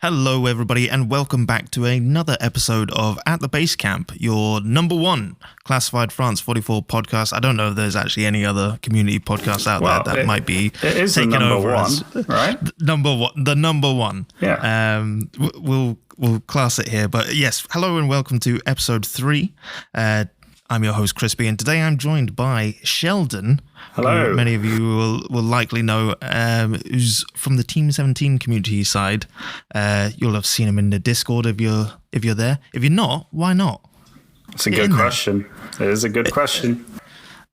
Hello, everybody, and welcome back to another episode of At the Basecamp, your number one classified France 44 podcast. I don't know if there's actually any other community podcasts out there that might be taking over us. Right? The number one. Yeah. We'll class it here, but yes, hello and welcome to episode 3. I'm your host, Crispy, and today I'm joined by Sheldon. Hello. Who many of you will likely know, who's from the Team 17 community side. You'll have seen him in the Discord if you're there. If you're not, why not? It's a good question. It is a good question.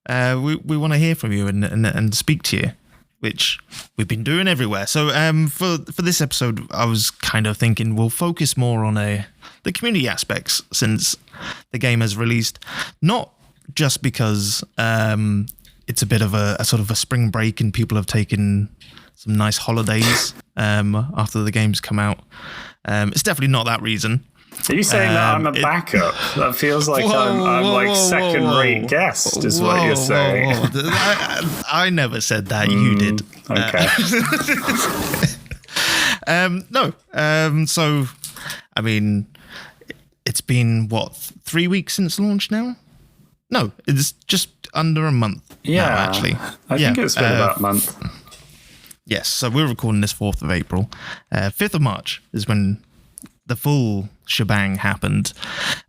We want to hear from you and speak to you, which we've been doing everywhere. So for this episode, I was kind of thinking we'll focus more on the community aspects since the game has released, not just because it's a bit of a sort of a spring break and people have taken some nice holidays after the game's come out. It's definitely not that reason. Are you saying that I'm a backup? That feels like I'm second-rate guest, is what you're saying. I never said that. You did. Okay. No. So, I mean, it's been, 3 weeks since launch now? No, it's just under a month now, actually. I think it's been about a month. Yes, so we're recording this 4th of April. 5th of March is when the full shebang happened.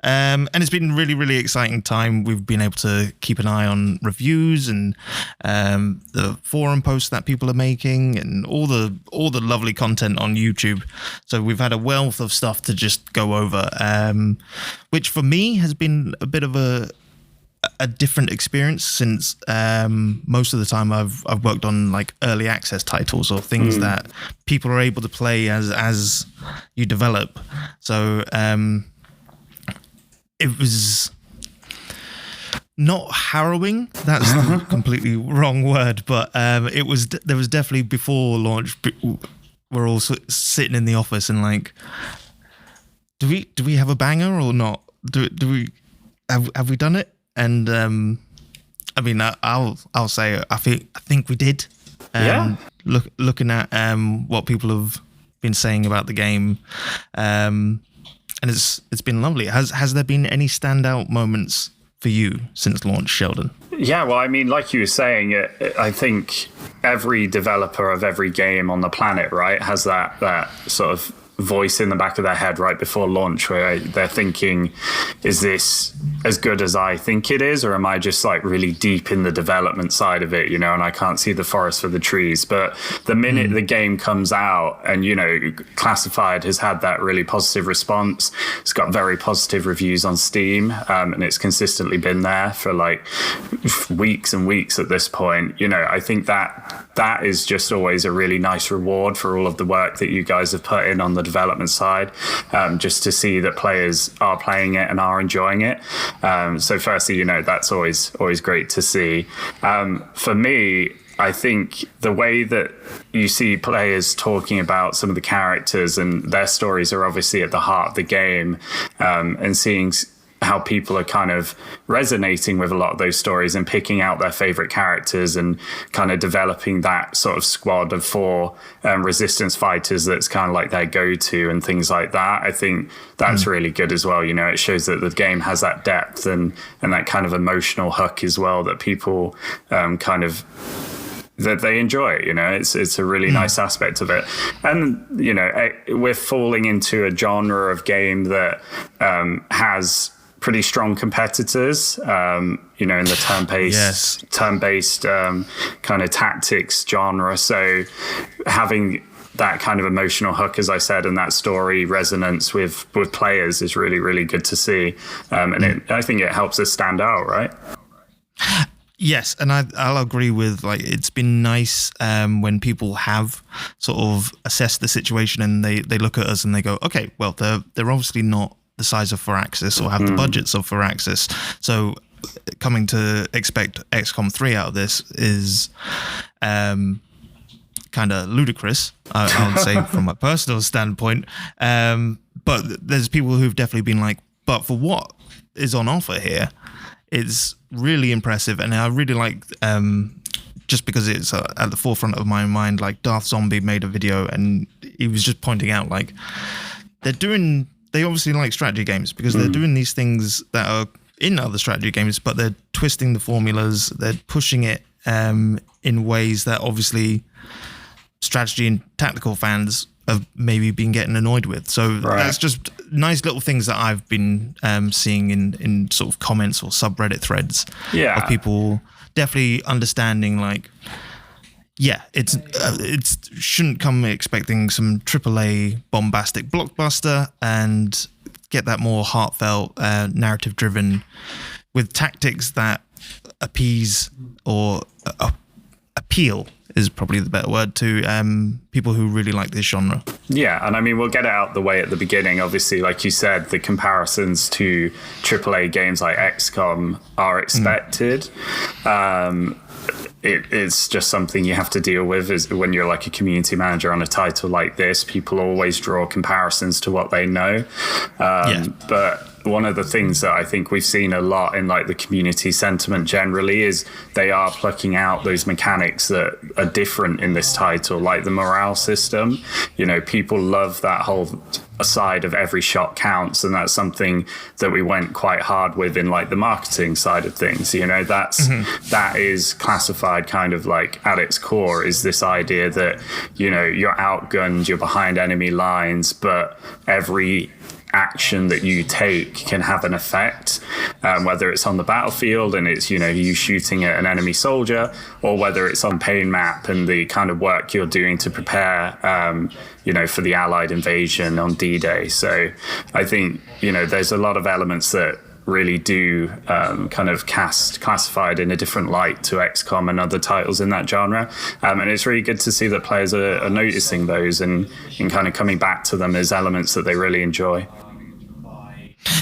And it's been a really, really exciting time. We've been able to keep an eye on reviews and the forum posts that people are making and all the lovely content on YouTube. So we've had a wealth of stuff to just go over, which for me has been a bit of a different experience since most of the time I've worked on like early access titles or things that people are able to play as you develop. So it was not harrowing. That's the completely wrong word, but there was definitely before launch. We're all sitting in the office and like, do we have a banger or not? Do we have we done it? And I mean, I'll say I think we did. Looking at what people have been saying about the game, and it's been lovely. Has there been any standout moments for you since launch, Sheldon? Yeah, well, I mean, like you were saying, I think every developer of every game on the planet, right, has that sort of voice in the back of their head right before launch where they're thinking, is this as good as I think it is, or am I just like really deep in the development side of it, and I can't see the forest for the trees. But the minute the game comes out and Classified has had that really positive response, it's got very positive reviews on Steam, and it's consistently been there for like weeks and weeks at this point. I think that is just always a really nice reward for all of the work that you guys have put in on the development side, just to see that players are playing it and are enjoying it. So firstly, that's always great to see. For me, I think the way that you see players talking about some of the characters and their stories are obviously at the heart of the game, and seeing how people are kind of resonating with a lot of those stories and picking out their favorite characters and kind of developing that sort of squad of 4 resistance fighters that's kind of like their go-to and things like that. I think that's really good as well. It shows that the game has that depth and that kind of emotional hook as well that people that they enjoy. It's a really nice aspect of it. And we're falling into a genre of game that has pretty strong competitors, in the turn-based kind of tactics genre. So having that kind of emotional hook, as I said, and that story resonance with players is really, really good to see. I think it helps us stand out, right? Yes, and I'll agree with, like, it's been nice when people have sort of assessed the situation and they look at us and they go, okay, well, they're obviously not the size of Firaxis or have the budgets of Firaxis. So coming to expect XCOM 3 out of this is kind of ludicrous, I would say, from a personal standpoint. But there's people who've definitely been like, but for what is on offer here, it's really impressive. And I really like, just because it's at the forefront of my mind, like Darth Zombie made a video and he was just pointing out like they obviously like strategy games because they're doing these things that are in other strategy games, but they're twisting the formulas, they're pushing it in ways that obviously strategy and tactical fans have maybe been getting annoyed with. So that's just nice little things that I've been seeing in sort of comments or subreddit threads of people definitely understanding like, it's shouldn't come expecting some AAA bombastic blockbuster and get that more heartfelt, narrative driven with tactics that appease or appeal is probably the better word to people who really like this genre. Yeah, and I mean, we'll get it out the way at the beginning. Obviously, like you said, the comparisons to AAA games like XCOM are expected. It's just something you have to deal with is when you're like a community manager on a title like this. People always draw comparisons to what they know. But one of the things that I think we've seen a lot in like the community sentiment generally is they are plucking out those mechanics that are different in this title, like the morale system. You know, people love that whole side of every shot counts, and that's something that we went quite hard with in like the marketing side of things. You know, that is classified kind of like at its core is this idea that, you know, you're outgunned, you're behind enemy lines, but every action that you take can have an effect, whether it's on the battlefield and it's, you know, you shooting at an enemy soldier, or whether it's on pain map and the kind of work you're doing to prepare, you know, for the Allied invasion on D-Day. So I think, you know, there's a lot of elements that really do kind of classified in a different light to XCOM and other titles in that genre. And it's really good to see that players are noticing those and kind of coming back to them as elements that they really enjoy.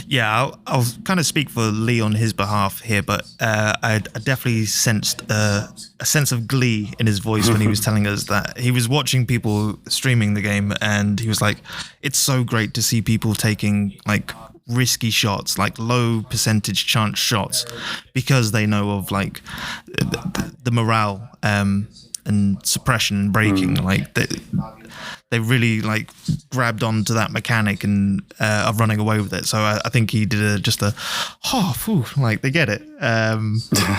Yeah, I'll kind of speak for Lee on his behalf here, but I definitely sensed a sense of glee in his voice when he was telling us that he was watching people streaming the game, and he was like, it's so great to see people taking like risky shots, like low percentage chance shots, because they know of like the morale and suppression and breaking. Like they really like grabbed onto that mechanic and are running away with it. So I think he did like they get it,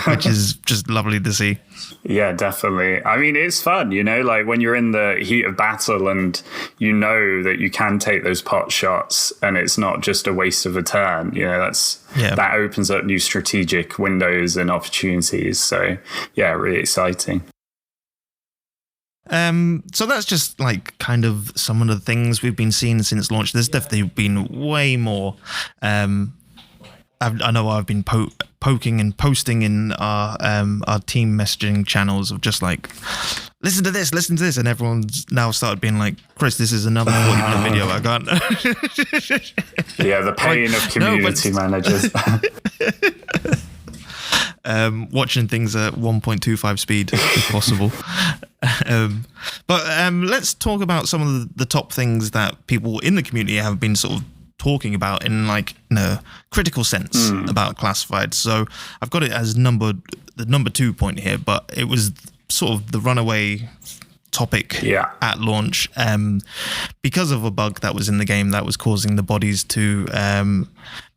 which is just lovely to see. Yeah, definitely. I mean, it's fun, you know, like when you're in the heat of battle and you know that you can take those pot shots and it's not just a waste of a turn, you know, that opens up new strategic windows and opportunities. So yeah, really exciting. So that's just like kind of some of the things we've been seeing since launch. There's definitely been way more. I know I've been poking and posting in our team messaging channels of just like, listen to this, and everyone's now started being like, Chris, this is another 40-minute video. I can't. Yeah, the pain of community managers. Watching things at 1.25 speed if possible. But let's talk about some of the top things that people in the community have been sort of talking about in like critical sense about classified. So I've got it as the number 2 point here, but it was sort of the runaway topic at launch because of a bug that was in the game that was causing the bodies to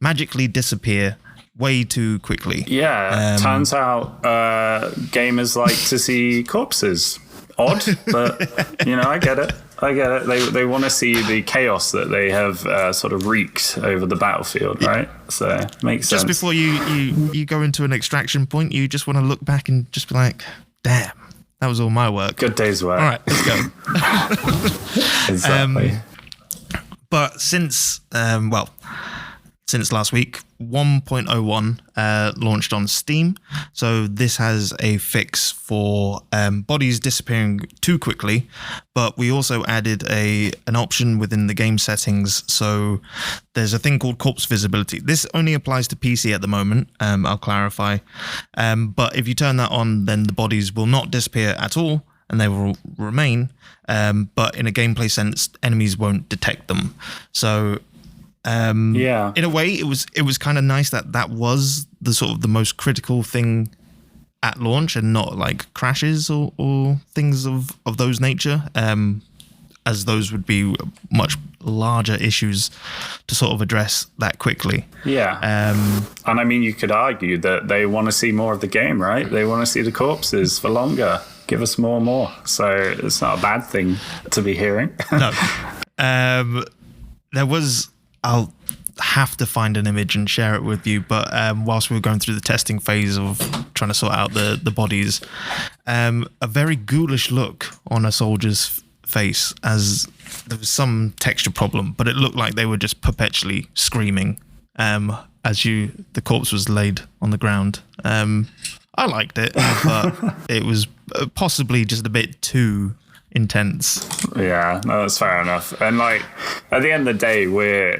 magically disappear way too quickly. Turns out gamers like to see corpses. Odd, but you know, I get it. They want to see the chaos that they have sort of wreaked over the battlefield, right? So it makes sense. Just before you go into an extraction point, you just want to look back and just be like, damn, that was all my work. Good day's work. All right, let's go. Exactly. But since last week, 1.01 launched on Steam. So this has a fix for bodies disappearing too quickly, but we also added an option within the game settings. So there's a thing called corpse visibility. This only applies to PC at the moment, I'll clarify. But if you turn that on, then the bodies will not disappear at all, and they will remain. But in a gameplay sense, enemies won't detect them. So in a way, it was kind of nice that was the sort of the most critical thing at launch, and not like crashes or things of those nature. as those would be much larger issues to sort of address that quickly. Yeah. And I mean, you could argue that they want to see more of the game, right? They want to see the corpses for longer. Give us more and more. So it's not a bad thing to be hearing. No. I'll have to find an image and share it with you, but whilst we were going through the testing phase of trying to sort out the bodies, a very ghoulish look on a soldier's face, as there was some texture problem, but it looked like they were just perpetually screaming as the corpse was laid on the ground. I liked it, but it was possibly just a bit too intense. Yeah, no, that's fair enough. And like at the end of the day, we're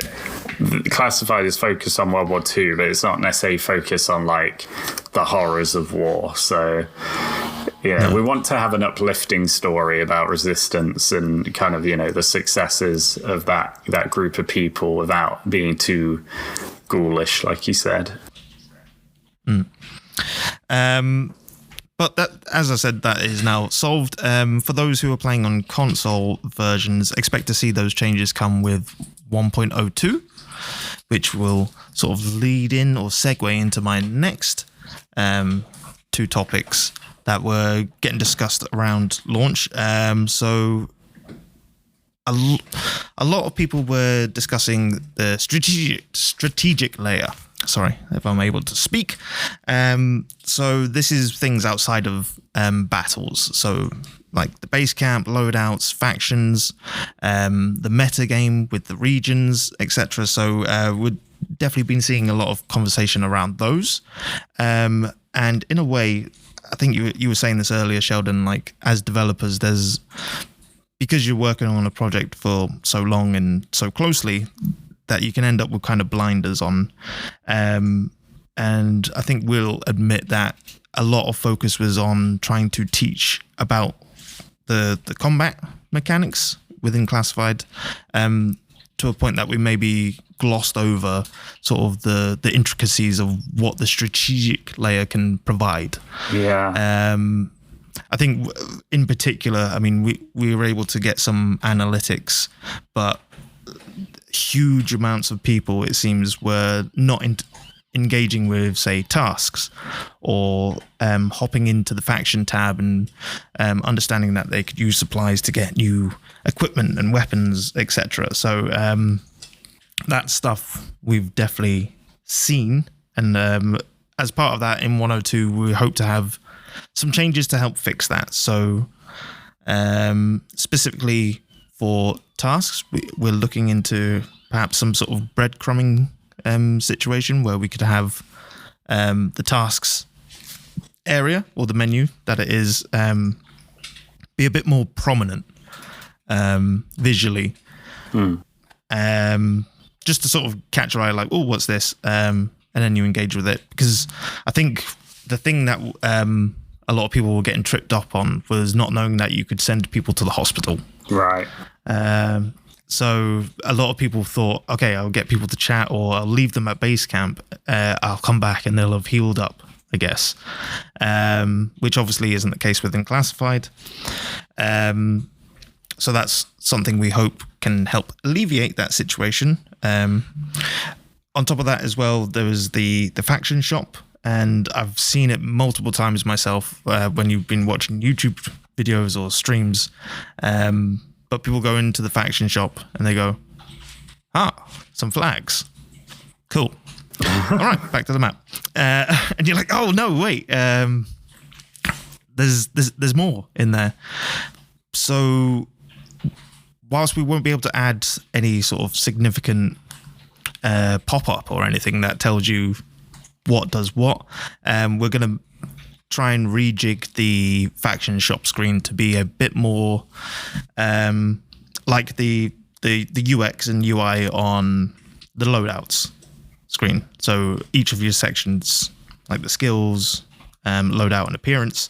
classified as focused on World War II, but it's not necessarily focused on like the horrors of war. So yeah, we want to have an uplifting story about resistance and kind of, the successes of that group of people without being too ghoulish, like you said. But that, as I said, that is now solved. For those who are playing on console versions, expect to see those changes come with 1.02, which will sort of lead in or segue into my next two topics that were getting discussed around launch. So a lot of people were discussing the strategic layer. Sorry if I'm able to speak. So this is things outside of battles. So like the Basecamp, loadouts, factions, the meta game with the regions, etc. So we've definitely been seeing a lot of conversation around those. And in a way, I think you were saying this earlier, Sheldon, like as developers, because you're working on a project for so long and so closely, that you can end up with kind of blinders on. And I think we'll admit that a lot of focus was on trying to teach about the combat mechanics within Classified, to a point that we maybe glossed over sort of the intricacies of what the strategic layer can provide. Yeah. I think in particular, I mean, we were able to get some analytics, but huge amounts of people, it seems, were not engaging with, say, tasks or hopping into the faction tab and understanding that they could use supplies to get new equipment and weapons, etc. So that stuff we've definitely seen. And as part of that, in 102, we hope to have some changes to help fix that. So specifically for tasks, we're looking into perhaps some sort of breadcrumbing situation where we could have the tasks area or the menu that it is be a bit more prominent visually. Just to sort of catch your eye, like, oh, what's this? And then you engage with it. Because I think the thing that a lot of people were getting tripped up on was not knowing that you could send people to the hospital. Right. So a lot of people thought, okay, I'll get people to chat or I'll leave them at Basecamp. I'll come back and they'll have healed up, I guess, which obviously isn't the case within Classified. So that's something we hope can help alleviate that situation. On top of that as well, there was the faction shop, and I've seen it multiple times myself when you've been watching YouTube videos or streams. But people go into the faction shop and they go, some flags. Cool. All right, back to the map. And you're like, oh, no, wait. There's more in there. So whilst we won't be able to add any sort of significant pop-up or anything that tells you what does what, we're going to try and rejig the faction shop screen to be a bit more like the UX and UI on the loadouts screen. So each of your sections, like the skills, loadout and appearance,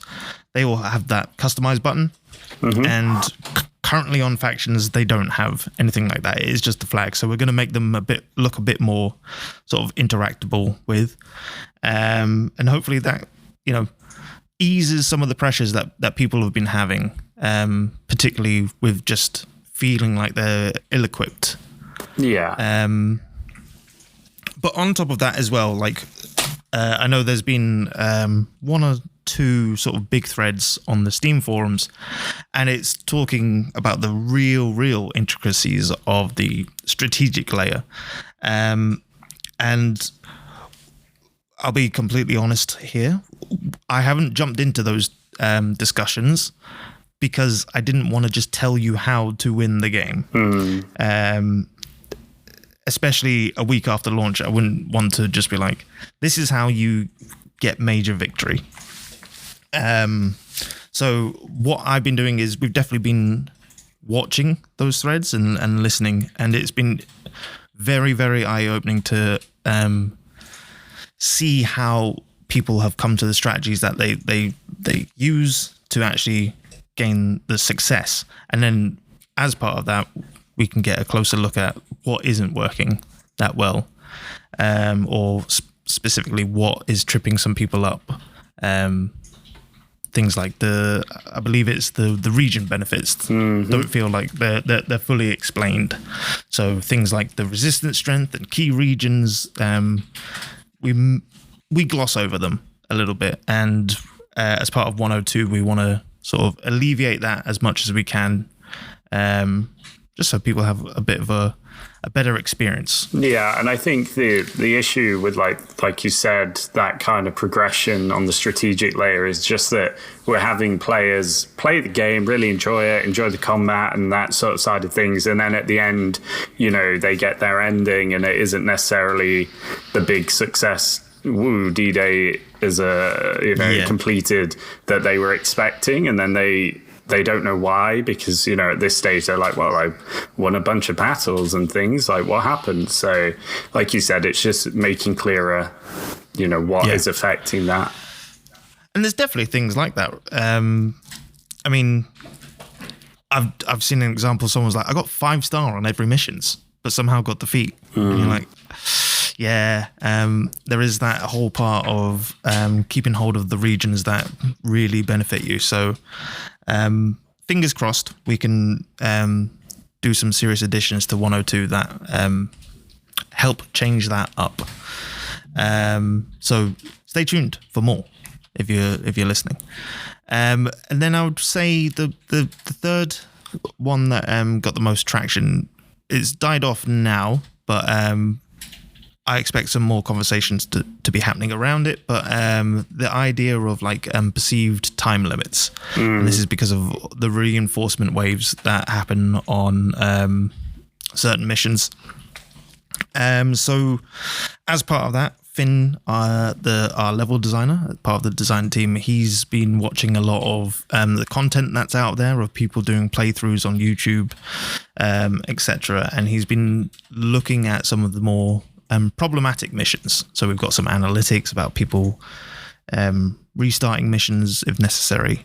they all have that customized button. Mm-hmm. And currently on factions, they don't have anything like that. It is just the flag. So we're going to make them look a bit more sort of interactable with, and hopefully that, eases some of the pressures that people have been having, particularly with just feeling like they're ill-equipped. Yeah. But on top of that as well, like I know there's been one or two sort of big threads on the Steam forums, and it's talking about the real intricacies of the strategic layer. And I'll be completely honest here, I haven't jumped into those discussions because I didn't want to just tell you how to win the game. Especially a week after launch, I wouldn't want to just be like, this is how you get major victory. So what I've been doing is we've definitely been watching those threads and listening, and it's been very eye-opening to see how people have come to the strategies that they use to actually gain the success. And then as part of that, we can get a closer look at what isn't working that well, or specifically what is tripping some people up. Things like I believe it's the region benefits don't feel like they're fully explained. So things like the resistance strength and key regions, we gloss over them a little bit. And as part of 102, we want to sort of alleviate that as much as we can, just so people have a bit of a better experience. Yeah, and I think the issue with like you said, that kind of progression on the strategic layer is just that we're having players play the game, really enjoy it, enjoy the combat and that sort of side of things, and then at the end, they get their ending and it isn't necessarily the big success. Woo, D-Day is completed that they were expecting, and then they don't know why, because at this stage they're like, well, I won a bunch of battles and things, like what happened? So like you said, it's just making clearer what is affecting that. And there's definitely things like that. I mean, I've seen an example, someone's like, I got 5-star on every missions but somehow got defeat. And you're like, there is that whole part of keeping hold of the regions that really benefit you. So fingers crossed we can do some serious additions to 102 that help change that up. So stay tuned for more if you're listening. And then I would say the third one that got the most traction, it's died off now, but I expect some more conversations to be happening around it. But the idea of perceived time limits, and this is because of the reinforcement waves that happen on certain missions. So as part of that, Finn, our level designer, part of the design team, he's been watching a lot of the content that's out there of people doing playthroughs on YouTube, etc. And he's been looking at some of the more problematic missions. So we've got some analytics about people restarting missions if necessary.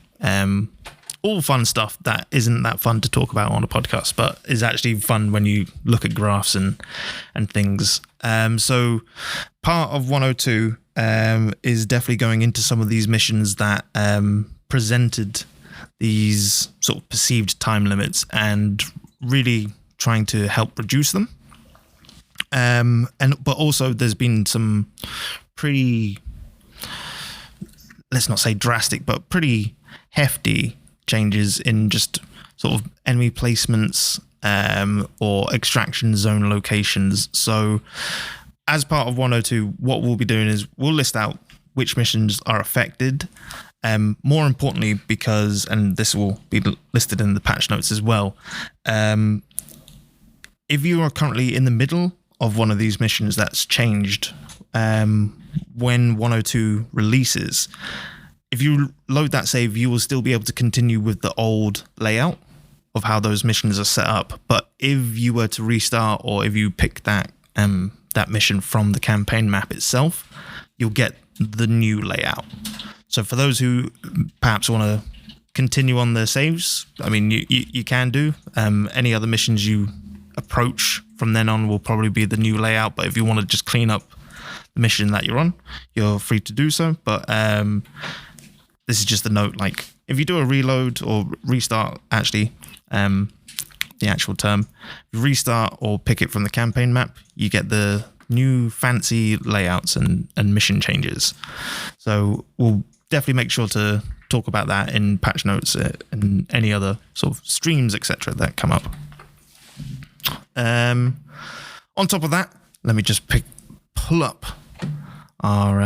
All fun stuff that isn't that fun to talk about on a podcast, but is actually fun when you look at graphs and things. So part of 102 is definitely going into some of these missions that presented these sort of perceived time limits and really trying to help reduce them. But also there's been some pretty, let's not say drastic, but pretty hefty changes in just sort of enemy placements or extraction zone locations. So as part of 102, what we'll be doing is we'll list out which missions are affected. More importantly, because, and this will be listed in the patch notes as well, if you are currently in the middle of one of these missions that's changed when 102 releases, if you load that save, you will still be able to continue with the old layout of how those missions are set up. But if you were to restart, or if you pick that mission from the campaign map itself, you'll get the new layout. So for those who perhaps want to continue on their saves, I mean, you can do. Any other missions you approach from then on will probably be the new layout. But if you want to just clean up the mission that you're on, you're free to do so. But this is just a note, like if you do a reload or restart, actually, the actual term. Restart or pick it from the campaign map, you get the new fancy layouts and mission changes. So we'll definitely make sure to talk about that in patch notes and any other sort of streams, etc. that come up. On top of that, let me just pull up our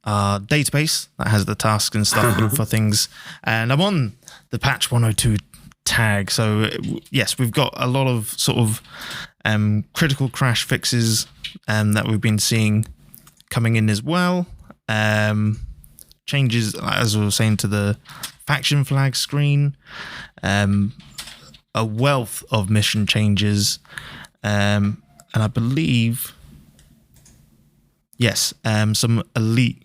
database that has the tasks and stuff for things. And I'm on the patch 102 tag. So yes, we've got a lot of sort of critical crash fixes that we've been seeing coming in as well. Changes, as I was saying, to the faction flag screen. A wealth of mission changes. And I believe, yes, some elite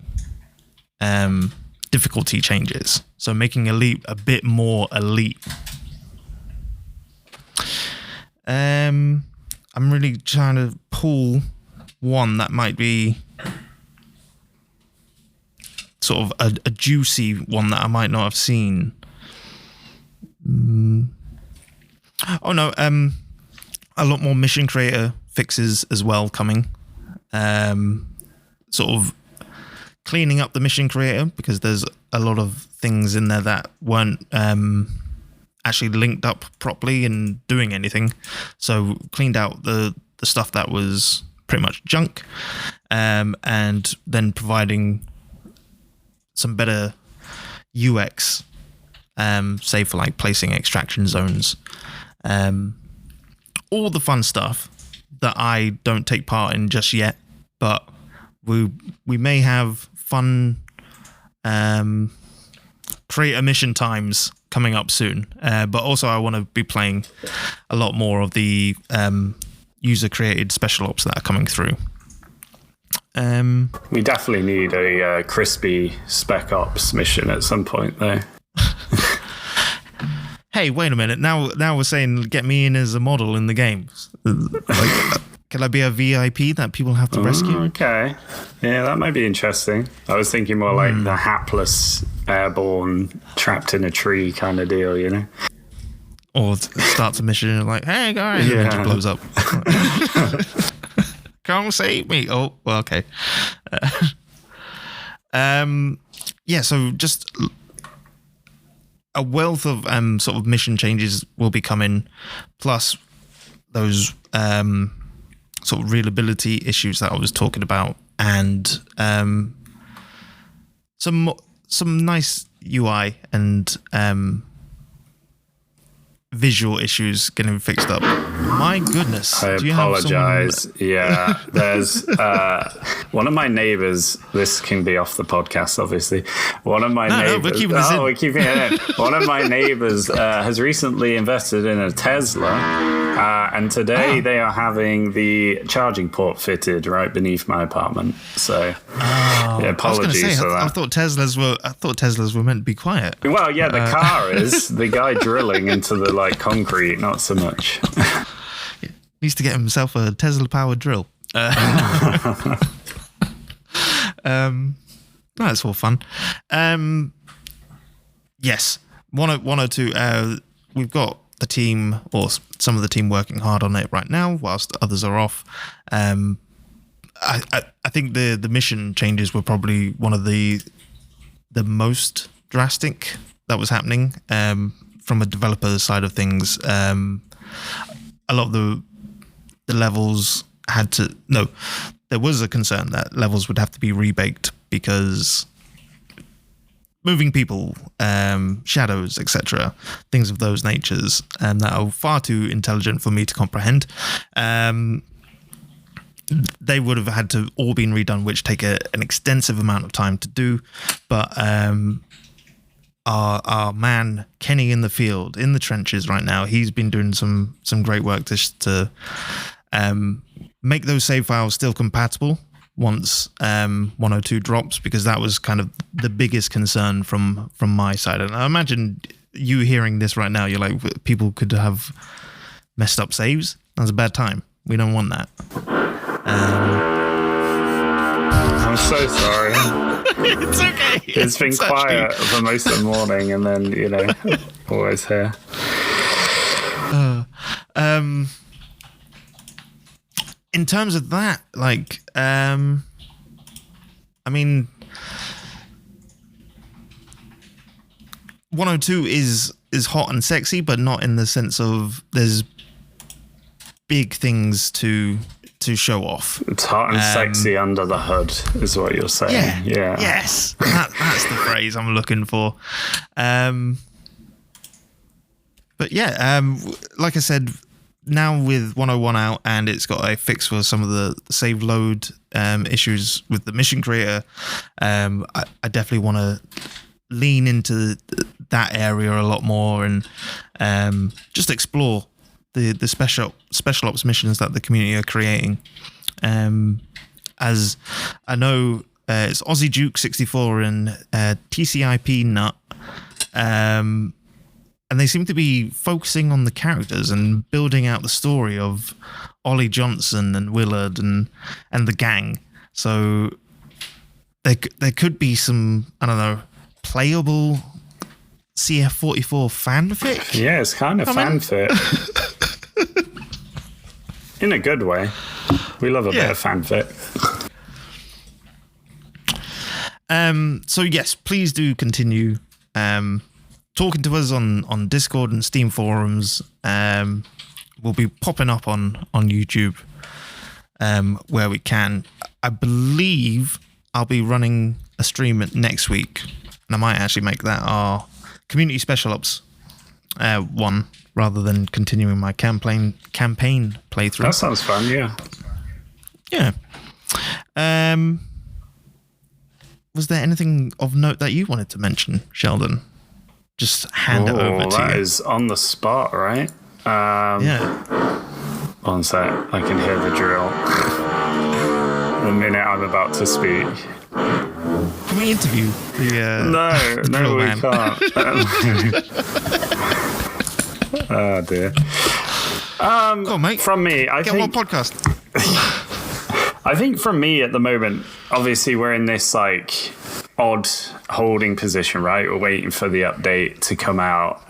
difficulty changes. So making elite a bit more elite. I'm really trying to pull one that might be sort of a juicy one that I might not have seen. Oh no, a lot more mission creator fixes as well coming. Sort of cleaning up the mission creator, because there's a lot of things in there that weren't actually linked up properly and doing anything. So cleaned out the stuff that was pretty much junk, and then providing some better UX, say for like placing extraction zones. All the fun stuff that I don't take part in just yet, but we may have fun creator mission times coming up soon. But also I want to be playing a lot more of the user created special ops that are coming through. We definitely need a crispy spec ops mission at some point though. Hey, wait a minute. Now we're saying get me in as a model in the game. Like, can I be a VIP that people have to rescue? Okay. Yeah, that might be interesting. I was thinking more like the hapless airborne trapped in a tree kind of deal, you know? Or starts a mission and like, hey guys, and then just blows up. Come save me. Oh, well, okay. Yeah, so just a wealth of sort of mission changes will be coming, plus those sort of readability issues that I was talking about, and some nice UI and visual issues getting fixed up. My goodness. I apologize. Yeah, there's one of my neighbors. This can be off the podcast, obviously. One of my neighbors. No, we're keeping this in. We're keeping it in. One of my neighbors has recently invested in a Tesla, and today they are having the charging port fitted right beneath my apartment. So, apologies for that. I thought Teslas were meant to be quiet. Well, yeah, the car is. The guy drilling into the concrete, not so much. Needs to get himself a Tesla powered drill. That's all fun. Yes, 102. We've got the team, or some of the team, working hard on it right now, whilst others are off. I think the mission changes were probably one of the most drastic that was happening. From a developer side of things, a lot of the levels had to... No, there was a concern that levels would have to be rebaked because moving people, shadows, etc., things of those natures, that are far too intelligent for me to comprehend, they would have had to all been redone, which take an extensive amount of time to do. But our man Kenny in the field, in the trenches right now, he's been doing some great work to make those save files still compatible once 102 drops, because that was kind of the biggest concern from my side. And I imagine you hearing this right now, you're like, people could have messed up saves. That's a bad time. We don't want that. I'm so sorry. It's okay. It's been quiet for most of the morning, and then, always here. In terms of that, like, I mean, 102 is hot and sexy, but not in the sense of there's big things to show off. It's hot and sexy under the hood, is what you're saying. Yeah. Yes, that's the phrase I'm looking for. But yeah, like I said, now with 101 out and it's got a fix for some of the save load issues with the mission creator, I definitely want to lean into that area a lot more and just explore the special ops missions that the community are creating. As I know, it's Aussie Duke 64 and TCIP Nut. And they seem to be focusing on the characters and building out the story of Ollie Johnson and Willard and the gang. So there could be some, I don't know, playable CF44 fanfic. Yeah, it's kind of fanfic. In a good way. We love a bit of fanfic. So yes, please do continue talking to us on Discord and Steam forums. We'll be popping up on YouTube where we can. I believe I'll be running a stream next week, and I might actually make that our community special ops one rather than continuing my campaign playthrough. That sounds fun, yeah. Yeah. Was there anything of note that you wanted to mention, Sheldon? Just hand it over to you. That is on the spot, right? Yeah. One sec, I can hear the drill. The minute I'm about to speak. Can we interview the No, we man? can't. Oh dear. Go on, mate. From me, Get one podcast. I think from me at the moment, obviously we're in this like odd holding position, right? We're waiting for the update to come out.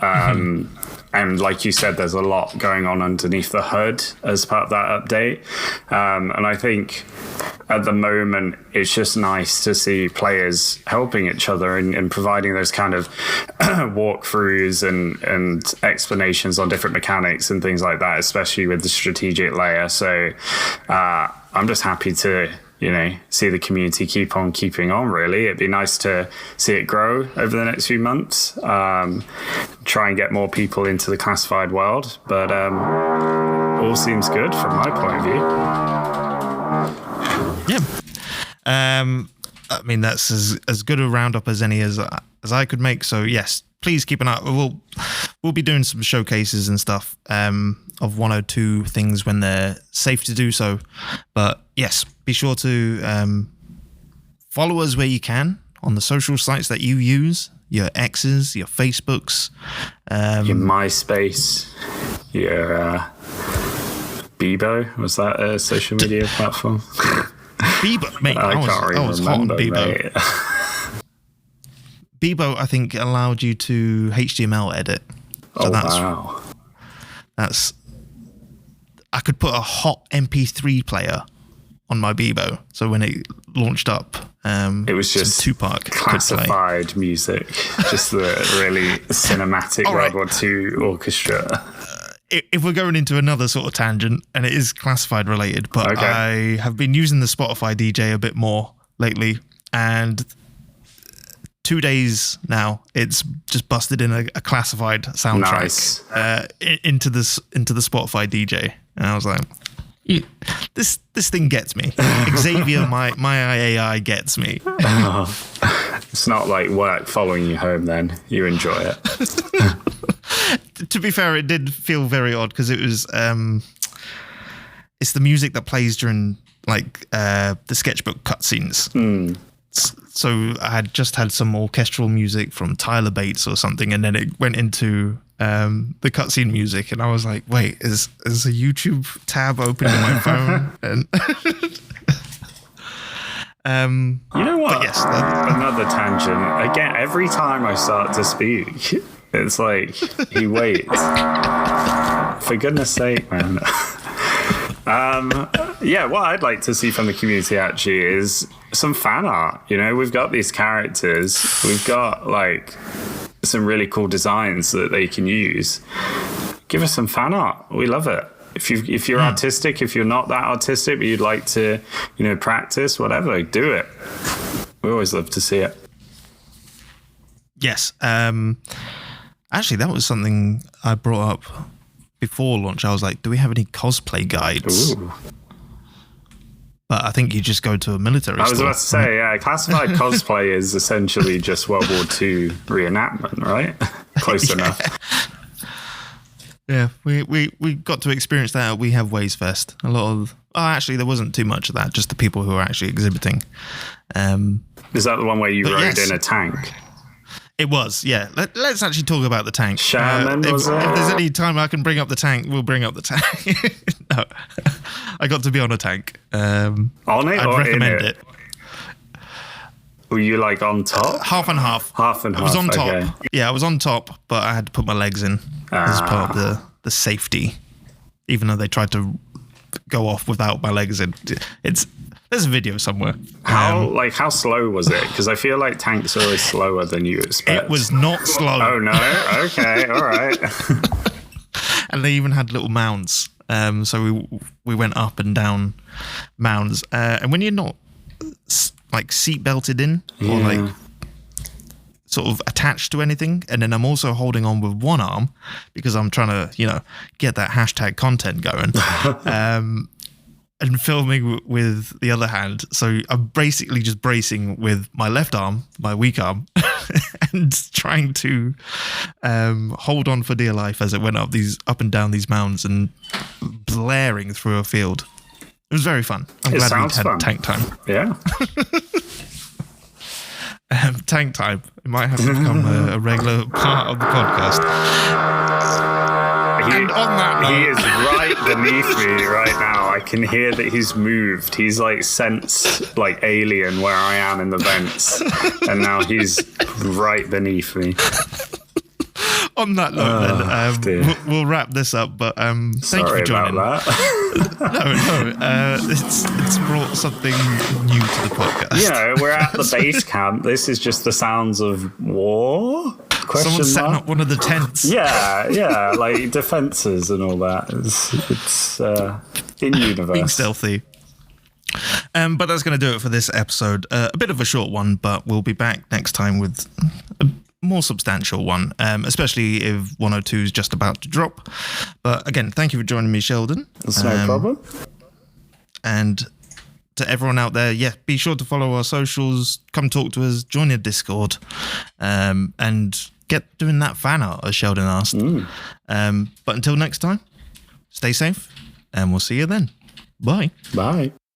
And like you said, there's a lot going on underneath the hood as part of that update. And I think at the moment, it's just nice to see players helping each other and providing those kind of walkthroughs and explanations on different mechanics and things like that, especially with the strategic layer. So I'm just happy to, see the community keep on keeping on, really. It'd be nice to see it grow over the next few months, try and get more people into the classified world. But all seems good from my point of view. Yeah. I mean, that's as good a roundup as any as I could make. So yes, please keep an eye. We'll be doing some showcases and stuff of 102 things when they're safe to do so. But yes, be sure to follow us where you can on the social sites that you use, your X's, your Facebooks, your MySpace, your Bebo. Was that a social media platform? Bebo, mate, I was hot on Bebo. Bebo, I think, allowed you to HTML edit. So wow. I could put a hot MP3 player on my Bebo. So when it launched up, it was just Tupac classified music, just the really cinematic World War II orchestra. If we're going into another sort of tangent, and it is classified related, but I have been using the Spotify DJ a bit more lately, and 2 days now, it's just busted in a classified soundtrack into the Spotify DJ, and I was like, this thing gets me. Xavier, my AI gets me. It's not like work following you home. Then you enjoy it. To be fair, it did feel very odd because it was it's the music that plays during like the sketchbook cutscenes. So I had just had some orchestral music from Tyler Bates or something, and then it went into the cutscene music, and I was like, wait, is a YouTube tab open on my phone? And you know what? Yes, another tangent. Again, every time I start to speak, it's like he waits. For goodness sake, man. Yeah, what I'd like to see from the community actually is some fan art. You know, we've got these characters, we've got like some really cool designs that they can use. Give us some fan art. We love it. If you're artistic, if you're not that artistic, but you'd like to, you know, practice, whatever, do it. We always love to see it. Yes. Actually, that was something I brought up before launch. I was like, do we have any cosplay guides? Ooh. But I think you just go to a military store. I was about to say, yeah, classified cosplay is essentially just World War II reenactment, right? Close enough. Yeah, we got to experience that. We have Ways Fest. A lot of... Oh, actually, there wasn't too much of that. Just the people who are actually exhibiting. Is that the one where you rode in a tank? It was, yeah. Let's actually talk about the tank. Sherman, if there's any time I can bring up the tank, we'll bring up the tank. No, I got to be on a tank. On it I'd or recommend in it? Were you like on top? Half and half. Half and half. I was on top. Okay. Yeah, I was on top, but I had to put my legs in as part of the safety. Even though they tried to go off without my legs in. There's a video somewhere. How slow was it? Because I feel like tanks are always slower than you expect. It was not slow. Oh no? Okay, all right. And they even had little mounds. So we went up and down mounds. And when you're not like seat belted in or like sort of attached to anything, and then I'm also holding on with one arm because I'm trying to, you know, get that hashtag content going. And filming with the other hand. So I'm basically just bracing with my left arm, my weak arm, and trying to hold on for dear life as it went up and down these mounds and blaring through a field. It was very fun. I'm glad we had fun. tank time. Yeah. Tank time. It might have to become a regular part of the podcast. And on that note, he is right beneath me right now. I can hear that he's moved. He's like sensed like alien where I am in the vents, and now he's right beneath me. On that note, then we'll wrap this up. But thank you for joining. About that. No, it's brought something new to the podcast. You know, we're at the Basecamp. This is just the sounds of war. Someone's setting up one of the tents. Yeah, like defenses and all that. It's in universe. Being stealthy. But that's going to do it for this episode. A bit of a short one, but we'll be back next time with a more substantial one, especially if 102 is just about to drop. But again, thank you for joining me, Sheldon. That's no problem. And to everyone out there, be sure to follow our socials, come talk to us, join your Discord, and get doing that fan art, as Sheldon asked. But until next time, stay safe, and we'll see you then. Bye. Bye.